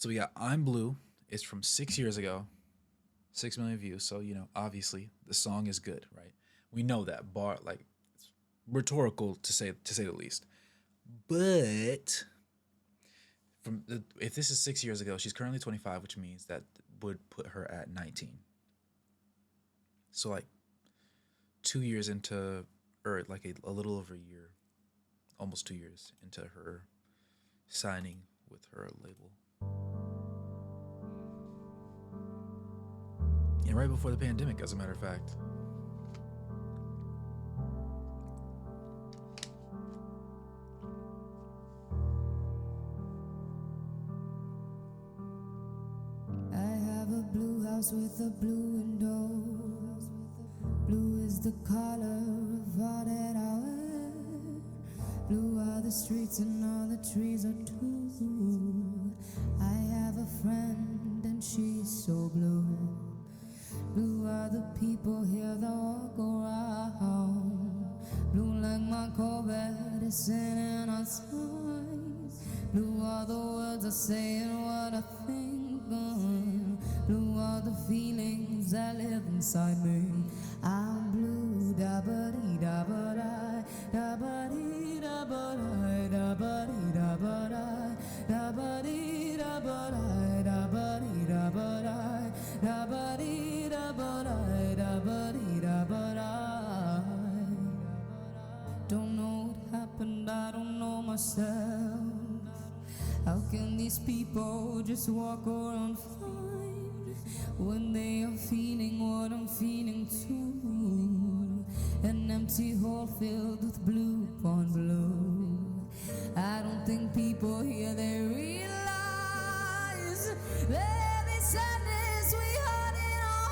So we got I'm Blue. It's from 6 years ago, 6 million views. So obviously the song is good, right? We know that bar like it's rhetorical to say the least. But if this is 6 years ago, she's currently 25, which means that would put her at 19. So like 2 years into, or like a little over a year, almost 2 years into her signing with her label. And right before the pandemic, as a matter of fact. I have a blue house with a blue window. Blue is the color of all that I wear. Blue are the streets and all the trees are too. I have a friend and she's so blue. Blue are the people here that walk around. Blue like my Corvette is sitting on signs. Blue are the words I say and what I think. Blue are the feelings that live inside me. I'm blue, da ba dee da ba da ba dee da ba da ba dee da ba da ba dee da ba da ba dee da ba da ba dee da ba da ba dee da ba da. Don't know what happened, I don't know myself. How can these people just walk around fine when they are feeling what I'm feeling too? An empty hole filled with blue upon blue. I don't think people here, they realize that this sadness we had in our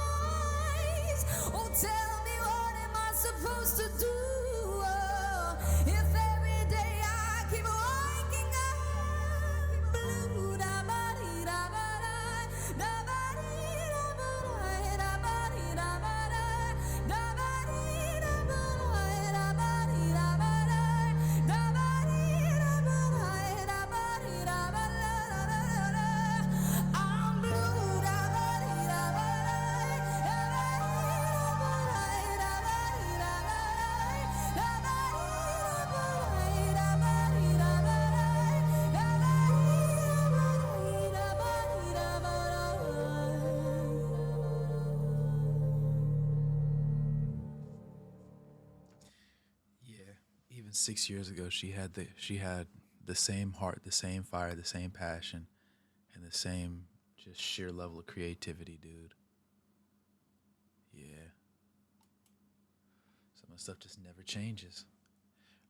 eyes. Oh, tell me, what am I supposed to do? If every day I keep waking up blue, da ba dee da ba da ba dee da ba da ba dee da ba da ba dee da ba da ba dee da ba da ba dee da ba da ba dee. I'm blue, da ba dee da ba Yeah, even 6 years ago, she had the same heart, the same fire, the same passion, and the same just sheer level of creativity, dude. Yeah, some of the stuff just never changes.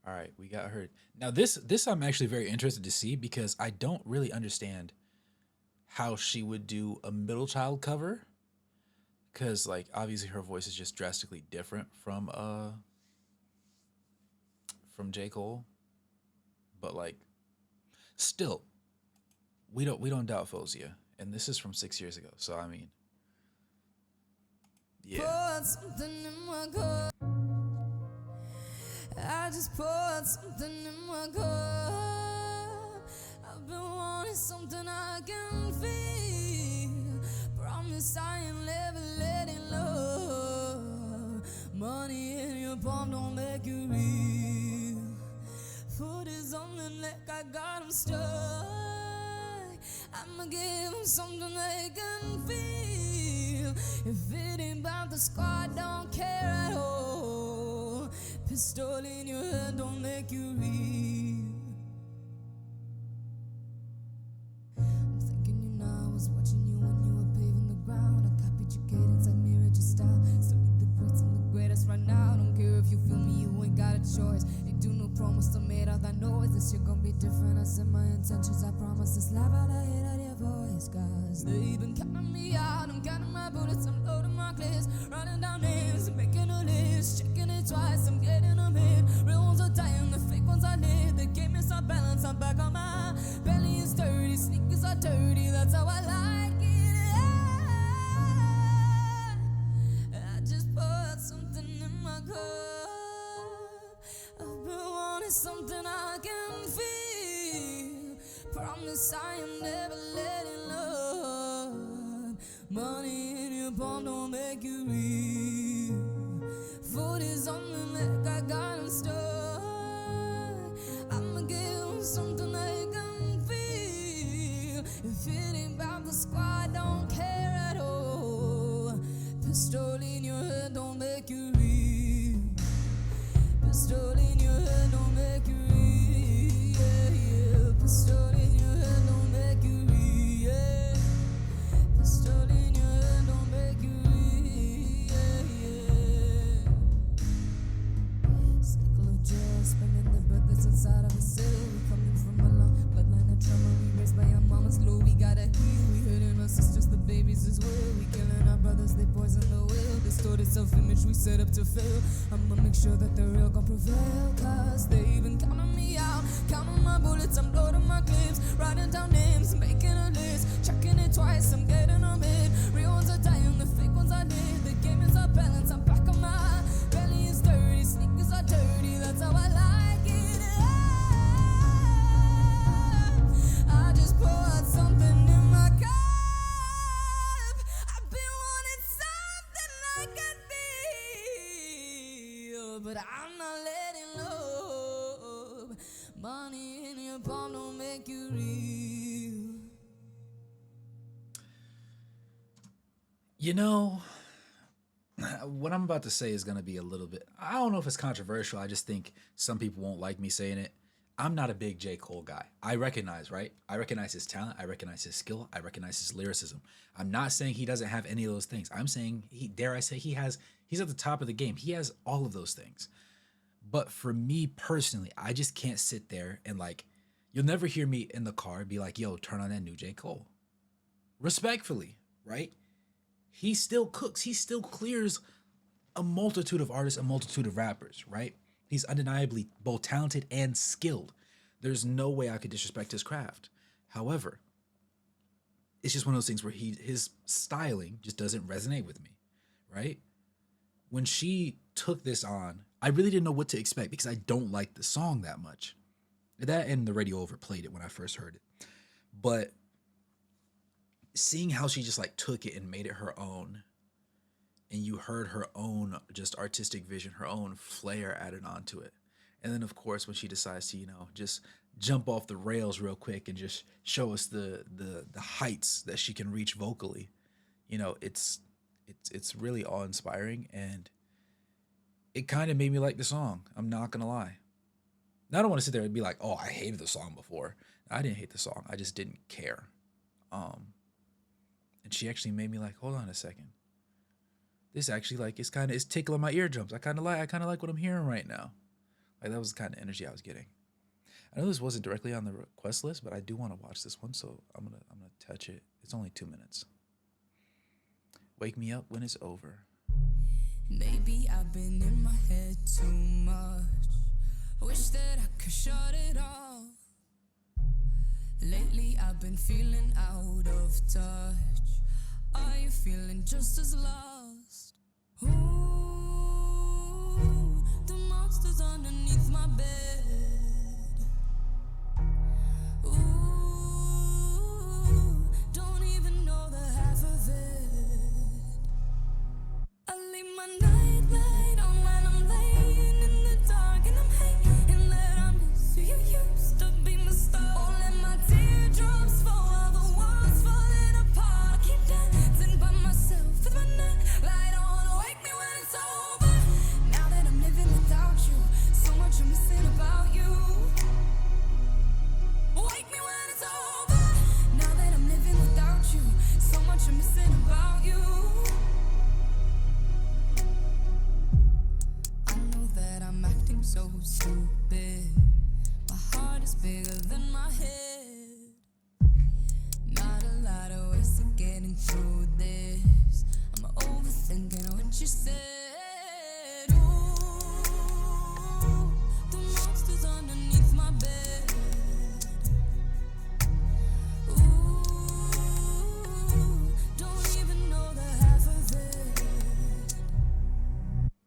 All right, we got her. Now this I'm actually very interested to see because I don't really understand how she would do a middle child cover, because like obviously her voice is just drastically different from J. Cole, but like still we don't doubt Faouzia, and this is from 6 years ago. So I mean, yeah, Put something in my cup. I just poured something in my cup. I've been wanting something I can feel. Promise I ain't never letting love. Money in your palm don't make you real. Foot is on the neck, I got him stuck. I'ma give him something they can feel. If it ain't about the squad, don't care at all. Pistol in your head don't make you real. I'm thinking you now, I was watching you when you were paving the ground. I copied your cadence, I mirrored your style. Studied the greats, I'm the greatest right now. Don't care if you feel me, you ain't got a choice. Ain't do no promo, still made all that noise. This year gonna be different, I said my intentions, I promise. This live out, I hate out your voice, cause they been counting me out. I'm counting my bullets, I'm loading my clips, running down names, making a list, checking it twice, I'm getting them in. Real ones are dying, the fake ones are lit. The game is off balance, I'm back on my belly is dirty, sneakers are dirty, that's how I like it. I just poured something in my cup. I've been wanting something I can feel. Promise I am never letting love. Money in your palm don't make you real. Food is on the neck, I got 'em stuck. I'ma give 'em something they can feel. If it ain't about the squad, don't care at all. Pistol in your head don't make you real. Pistol in your head don't make you real. Yeah, yeah. Pistol in your head don't make you real. Yeah. Pistol in your head don't make you real. Yeah, yeah. Cycle of jail, spending the breath that's inside of a cell. We coming from a long bloodline of trauma. We raised by our mamas low. We gotta heal. We hurting our sisters, the babies as well. We killing our brothers, they poison the will. Distorted self-image we set up to fail. I'ma make sure that the real gon' prevail. Cause they even counting me out. Counting my bullets, I'm loading my clips. Writing down names, making a list. Checking it twice, I'm getting them hit. Real ones are dying, the fake ones are dead. The game is off balance, I'm back on my belly is dirty, sneakers are dirty. That's how I like it. I just poured something in my cup. I've been wanting something like I feel, but I'm not letting love. Money in your palm don't make you real. You know, what I'm about to say is going to be a little bit, I don't know if it's controversial. I just think some people won't like me saying it. I'm not a big J. Cole guy. I recognize, right? I recognize his talent. I recognize his skill. I recognize his lyricism. I'm not saying he doesn't have any of those things. I'm saying, dare I say, he's at the top of the game. He has all of those things. But for me personally, I just can't sit there and like, you'll never hear me in the car be like, yo, turn on that new J. Cole. Respectfully, right? He still cooks. He still clears a multitude of artists, a multitude of rappers, right? He's undeniably both talented and skilled. There's no way I could disrespect his craft. However, it's just one of those things where his styling just doesn't resonate with me, right? When she took this on, I really didn't know what to expect because I don't like the song that much. That and the radio overplayed it when I first heard it. But seeing how she just like took it and made it her own, and you heard her own just artistic vision, her own flair added onto it. And then of course when she decides to, just jump off the rails real quick and just show us the heights that she can reach vocally, it's really awe-inspiring, and it kind of made me like the song. I'm not gonna lie. Now, I don't want to sit there and be like, oh, I hated the song before. I didn't hate the song. I just didn't care. And she actually made me like, hold on a second. This actually like it's tickling my eardrums. I kind of like what I'm hearing right now. Like that was the kind of energy I was getting. I know this wasn't directly on the request list, but I do want to watch this one, so I'm gonna touch it. It's only 2 minutes. Wake me up when it's over. Maybe I've been in my head too much. Wish that I could shut it off. Lately I've been feeling out of touch. Are you feeling just as lost? Ooh, the monsters underneath my bed. Ooh, don't even know the half of it. I leave my night light on when I'm laying in the dark, and I'm hanging that I miss you. You used to be my star. Oh, let my teardrops fall while the walls falling apart. I keep dancing by myself with my night light on. Wake me when it's over. Now that I'm living without you, so much I'm missing about you. Wake me when it's over. Now that I'm living without you, so much I'm missing about you. I know that I'm acting so stupid. My heart is bigger than my head. Not a lot of ways to getting through this. I'm overthinking what you said. Ooh, the monsters underneath my bed. Ooh, don't even know the half of it.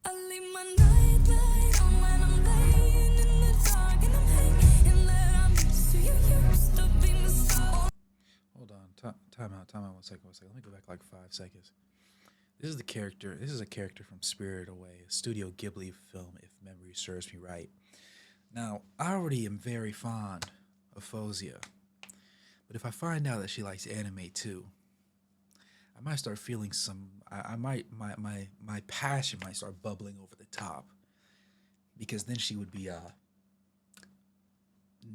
I leave my night light on when I'm laying in the dark, and I'm hanging that I miss you. You used to be my star. Hold on, Time out 1 second, 1 second. Let me go back like 5 seconds. This is the character. This is a character from Spirited Away, a Studio Ghibli film, if memory serves me right. Now, I already am very fond of Faouzia, but if I find out that she likes anime too, I might start feeling some. I might my passion might start bubbling over the top because then she would be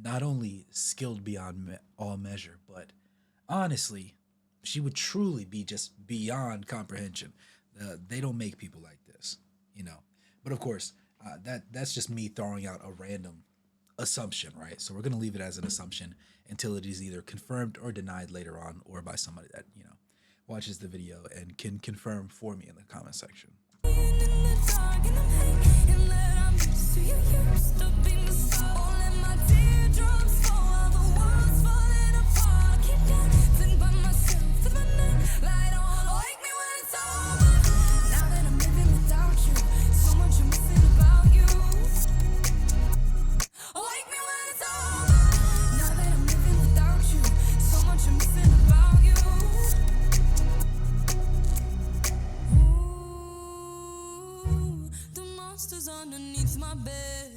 not only skilled beyond all measure, but honestly, she would truly be just beyond comprehension. They don't make people like this, you know. But of course, that's just me throwing out a random assumption, right? So we're gonna leave it as an assumption until it is either confirmed or denied later on, or by somebody that watches the video and can confirm for me in the comment section. Underneath my bed.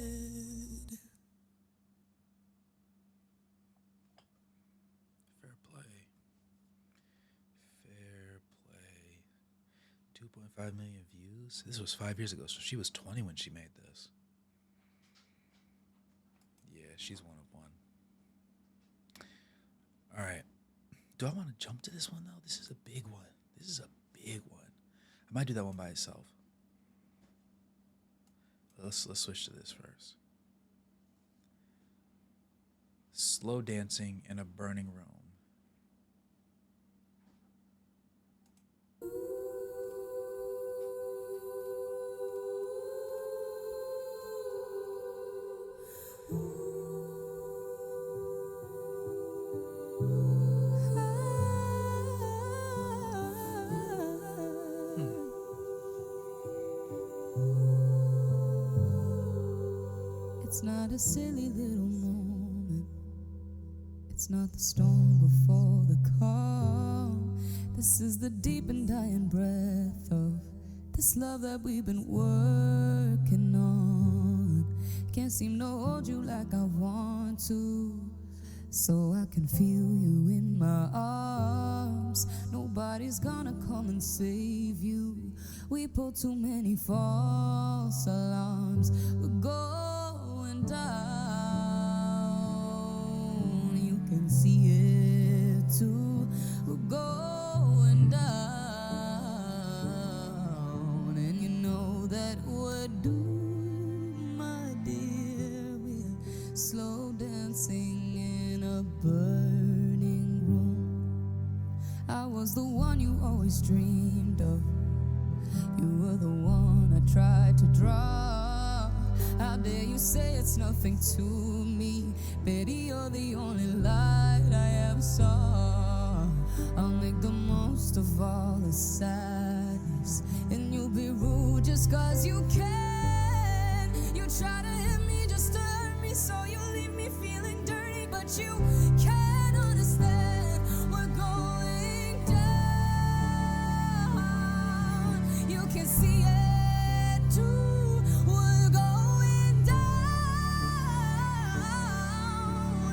Fair play. Fair play. 2.5 million views. This was 5 years ago, so she was 20 when she made this. Yeah, she's one of one. All right. Do I want to jump to this one though? This is a big one. This is a big one. I might do that one by itself. Let's switch to this first. Slow dancing in a burning room. It's not a silly little moment. It's not the storm before the calm. This is the deep and dying breath of this love that we've been working on. Can't seem to hold you like I want to, so I can feel you in my arms. Nobody's gonna come and save you. We pull too many false alarms. We're going down. You can see it too. We're going down. And you know that we're doomed, my dear. We're slow dancing in a burning room. I was the one you always dreamed of. You were the one I tried to draw. How dare you say it's nothing to me? Baby, you're the only light I ever saw. I'll make the most of all the sadness, and you'll be rude just cause you can. You try to hit me just to hurt me, so you leave me feeling dirty, but you can't understand. We're going down. You can see it too. We're going down.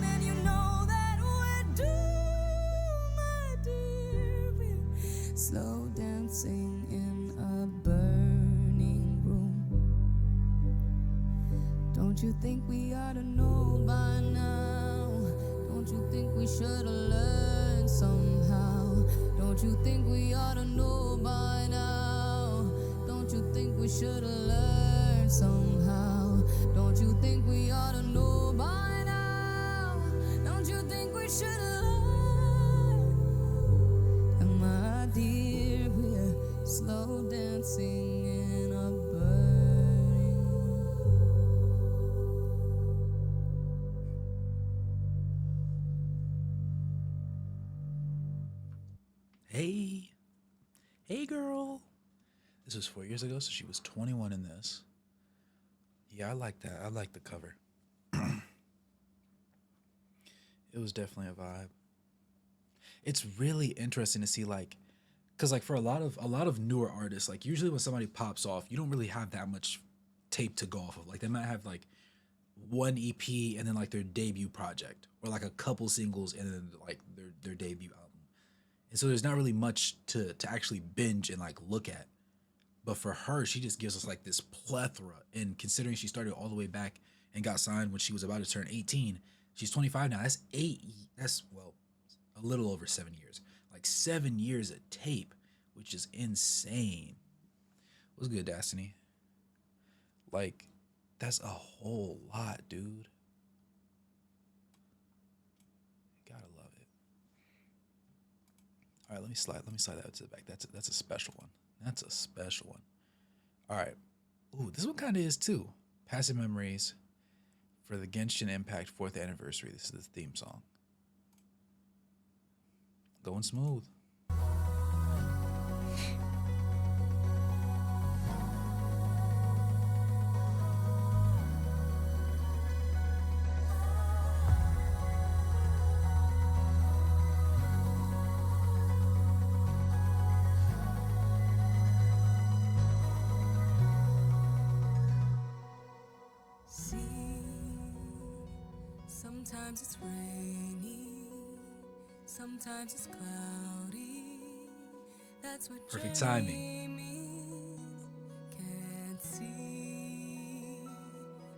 And you know that we're doomed, my dear. We're slow dancing in a burning room. Don't you think we ought to know by now? Don't you think we should have learned somehow? Don't you think we ought to know by now? Don't you think we should have learned somehow? Don't you think we ought to know by now? Don't you think we should have learned? And my dear, we're slow dancing in a burning room. Hey. Hey, girl. This was 4 years ago, so she was 21 in this. Yeah, I like that. I like the cover. It was definitely a vibe. it's really interesting to see like because like for a lot of newer artists, like usually when somebody pops off, you don't really have that much tape to go off of. Like they might have like one EP and then like their debut project, or like a couple singles and then like their debut album. And so there's not really much to actually binge and like look at. But for her, she just gives us like this plethora. And considering she started all the way back and got signed when she was about to turn 18, she's 25 now. That's that's well, a little over 7 years. Like 7 years of tape, which is insane. What's good, Destiny? Like, that's a whole lot, dude. Gotta love it. All right, let me slide that to the back. That's a special one. That's a special one. All right. Ooh, this one kind of is too. Passive Memories for the Genshin Impact fourth anniversary. This is the theme song. Going smooth. See, sometimes it's rainy, sometimes it's cloudy. That's what Perfect timing. journey means. Can't see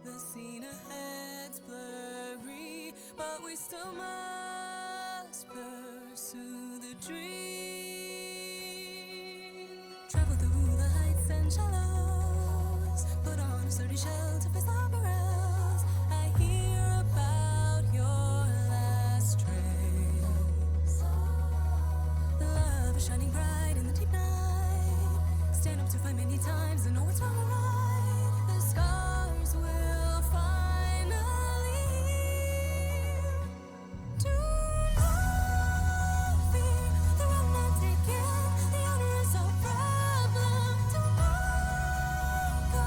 the scene ahead's blurry, but we still must pursue the dream. Travel through the heights and shallows, put on a sturdy shell to face the perils. I hear about your last trace. Love is shining bright in the deep night. Stand up to fight many times and know what's wrong or right. The scars will finally heal. Do not fear the road not taken. The honor is no problem. Do not go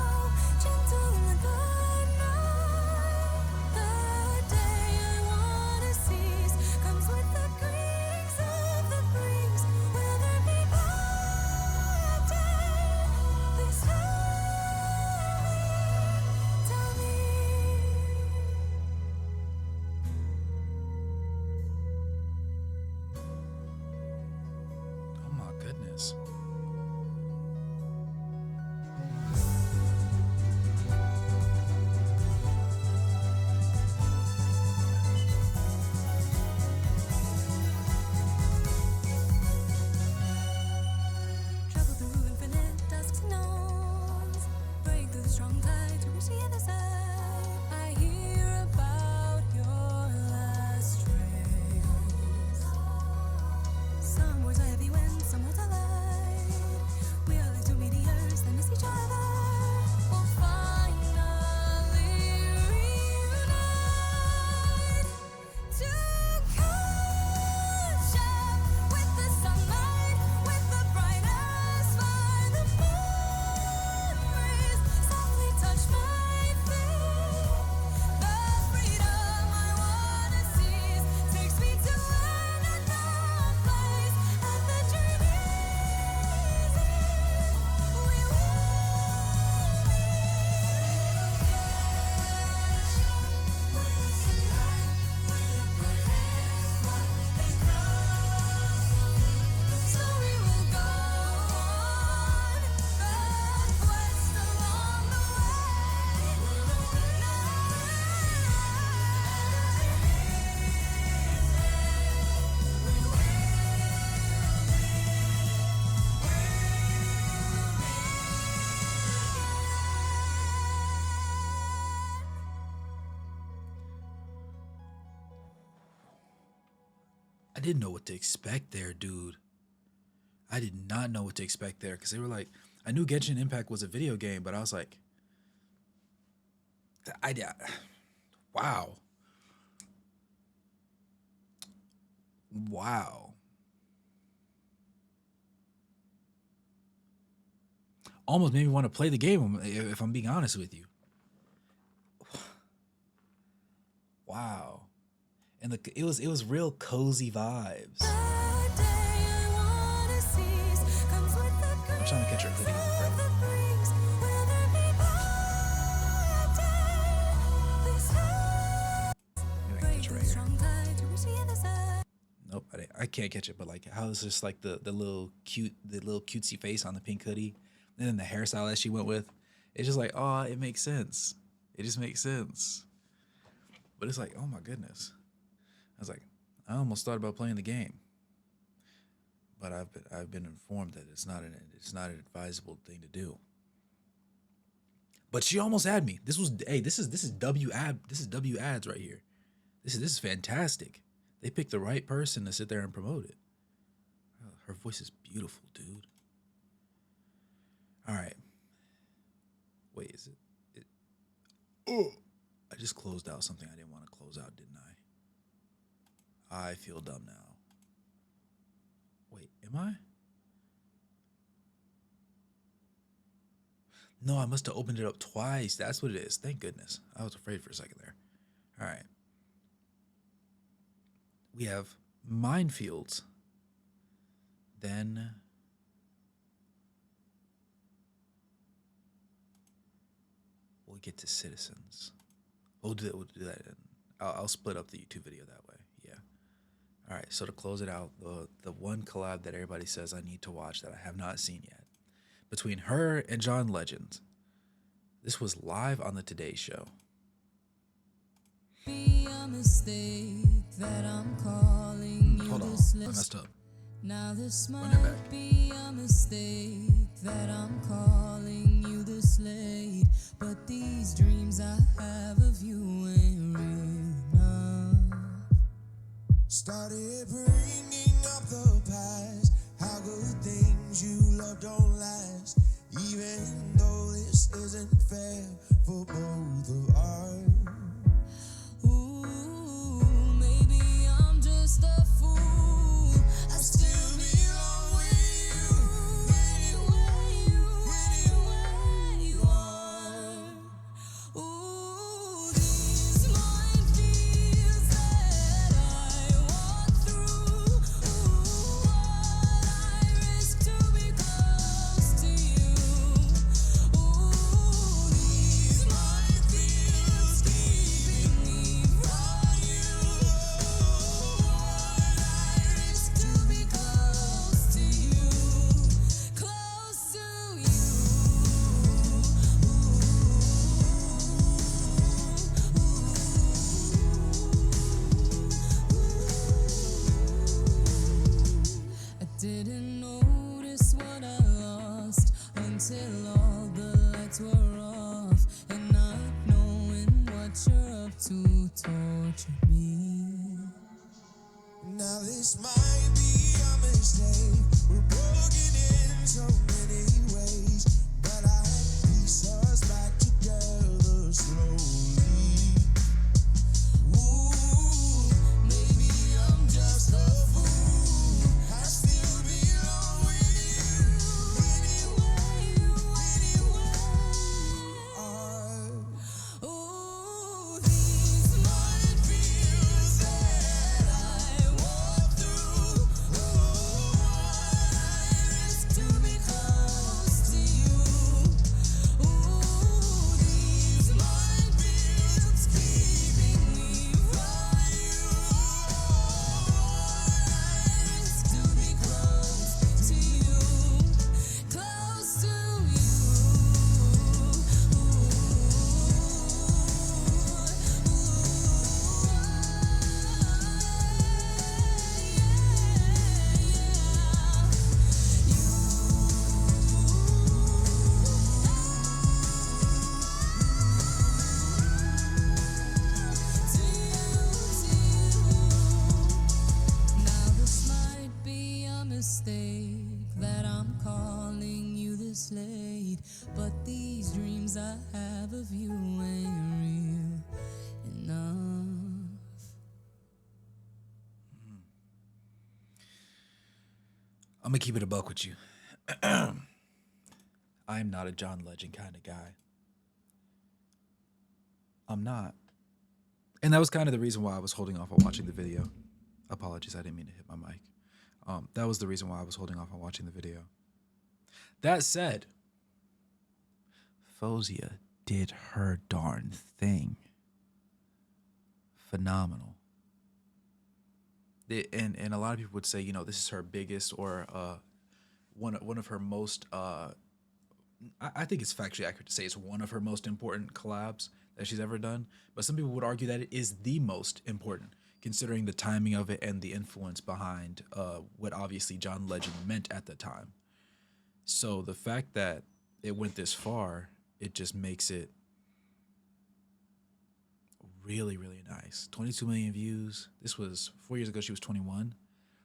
gentle in the good night. The day I wanna seize comes with the creaks of the breeze. Will there be bad day? Please tell me. Oh my goodness. Travel through infinite dusks and dawns, break through the strong tide to reach the other side. I hear about your last trace. Some words are heavy when some words are light. We are like two meteors that miss each other. We'll finally reunite to catch up with the sunlight, with the brightest fire. The moon rays softly touch my feet. The freedom I wanna seize takes me to another place. At the journey's end, we will the story will go on. The quest along the I didn't know what to expect there, dude. I did not know what to expect there because they were like, I knew Genshin Impact was a video game, but I was like, I, wow, wow. Almost made me want to play the game if I'm being honest with you. Wow. And it was real cozy vibes. can't catch it, but like how it's just like the little cutesy face on the pink hoodie, and then the hairstyle that she went with. It's just like, oh, it makes sense. It just makes sense. But it's like, oh my goodness. I was like, I almost thought about playing the game, but I've been informed that it's not an advisable thing to do. But she almost had me. This is W ads right here. This is fantastic. They picked the right person to sit there and promote it. Her voice is beautiful, dude. All right. Wait, is it? Oh, I just closed out something I didn't want to close out, didn't I? I feel dumb now. Wait, am I? No, I must have opened it up twice. That's what it is. Thank goodness. I was afraid for a second there. All right. We have minefields. Then we'll get to citizens. We'll do that. I'll split up the YouTube video that way. Yeah. All right. So to close it out, the one collab that everybody says I need to watch that I have not seen yet, between her and John Legend. This was live on the Today Show. Be a mistake that I'm calling you. Hold on, I messed up. Now this Run it might back. be a mistake that I'm calling you this late, but these dreams I have of you ain't real enough. Started bringing up the past, how good things you love don't last, even though this isn't fair for both of us. Ooh, maybe I'm just a fool. I still belong with you, anywhere you are. Ooh, these minefields that I walk through. Ooh, what I risk to be close to you. Ooh, these minefields keeping me from you. What I risk to be close to you, close to you. I didn't notice what I lost until all the lights were off, and not knowing what you're up to tortured me. Now this might be a mistake. We're broken in so many ways, but I piece us back together slowly. Ooh, maybe I'm just a fool. I still belong with you, anywhere you are. Ooh, these minefields that I walk through. Ooh, what I risk to be close to you. Ooh, these minefields keeping me from you. What I risk to be close to you, close to Now this might be a mistake that I'm calling you this late, but these dreams I have of you ain't real enough. I'm gonna keep it a buck with you. I'm not a John Legend kind of guy. I'm not. And that was kind of the reason why I was holding off on watching the video. Apologies, I didn't mean to hit my mic. That was the reason why I was holding off on watching the video. That said, Faouzia did her darn thing. Phenomenal. And a lot of people would say, this is her biggest or one of her most. I think it's factually accurate to say it's one of her most important collabs that she's ever done. But some people would argue that it is the most important, considering the timing of it and the influence behind what obviously John Legend meant at the time. So the fact that it went this far, it just makes it really, really nice. 22 million views. This was 4 years ago. She was 21.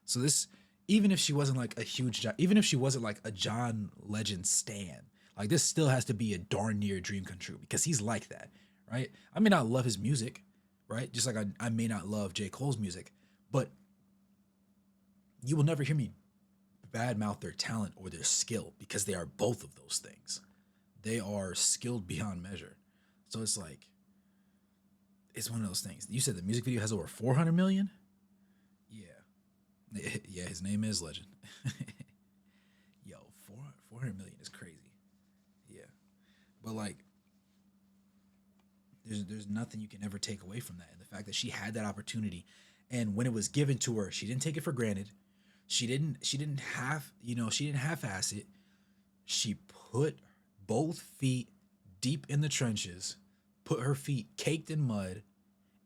So this, even if she wasn't like a huge, even if she wasn't like a John Legend stan, like this still has to be a darn near dream come true because he's like that, right? I may not love his music, right? Just like I may not love J. Cole's music, but you will never hear me badmouth their talent or their skill because they are both of those things. They are skilled beyond measure. So it's like, it's one of those things. You said the music video has over 400 million? Yeah. Yeah, his name is Legend. Yo, 400 million is crazy. Yeah. But like there's nothing you can ever take away from that. And the fact that she had that opportunity and when it was given to her, she didn't take it for granted. She didn't half ass it. She put both feet deep in the trenches, put her feet caked in mud,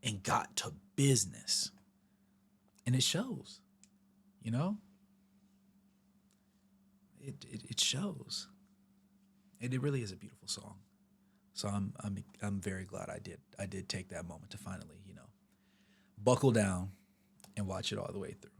and got to business. And it shows, you know? It shows. And it really is a beautiful song. So I'm very glad I did take that moment to finally, buckle down and watch it all the way through.